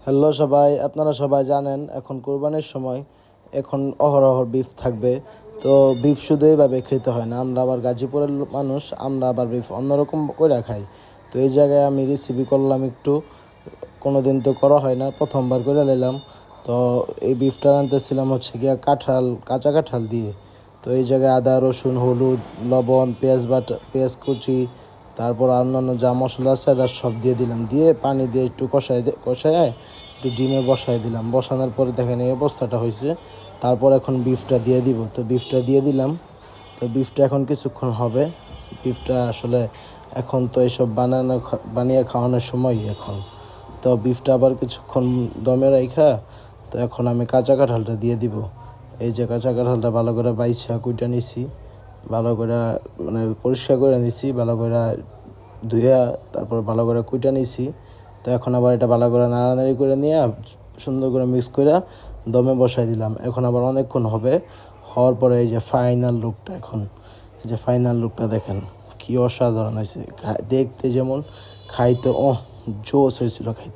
Hello সবাই, আপনারা সবাই জানেন এখন কোরবানির সময় এখন অহরহ বিফ থাকবে। তো বিফ শুধু এইভাবে খেতে হয় না, আমরা আবার গাজীপুরের মানুষ, আমরা আবার বিফ অন্যরকম করে খাই। তো এই জায়গায় আমি রেসিপি করলাম একটু, কোনো দিন তো করা হয় না, প্রথমবার করে দিলাম। তো এই বিফটা রাঁধতেছিলাম হচ্ছে গিয়া কাঁচা কাঁঠাল দিয়ে। তো এই জায়গায় আদা রসুন হলুদ লবণ পেঁয়াজ কুচি, তারপর অন্যান্য যা মশলা আছে তার সব দিয়ে দিলাম, দিয়ে পানি দিয়ে একটু কষায় একটু ডিমে বসাই দিলাম। বসানোর পরে দেখেন এই অবস্থাটা হয়েছে। তারপর এখন বিফটা দিয়ে দিব। তো বিফটা দিয়ে দিলাম। তো বিফটা এখন কিছুক্ষণ হবে। বিফটা আসলে এখন তো এসব বানিয়ে খাওয়ানোর সময় এখন। তো বিফটা আবার কিছুক্ষণ দমে রাইখা, তো এখন আমি কাঁচা কাঁঠালটা দিয়ে দিব। এই যে কাঁচা কাঁঠালটা ভালো করে বাইছা কুইটা নিছি, ভালো করে মানে পরিষ্কার করে নিছি, ভালো করে ধুইয়া তারপর ভালো করে কুইটা নিছি। তো এখন আবার এটা ভালো করে নাড়ানাড়ি করে নিয়ে সুন্দর করে মিক্স করে দমে বসাই দিলাম। এখন আবার অনেকক্ষণ হবে, হওয়ার পরে এই যে ফাইনাল লুকটা, এখন এই যে ফাইনাল লুকটা দেখেন কি অসাধারণ হয়েছে, দেখতে যেমন, খাইতে জোস হয়েছিল খাইতে।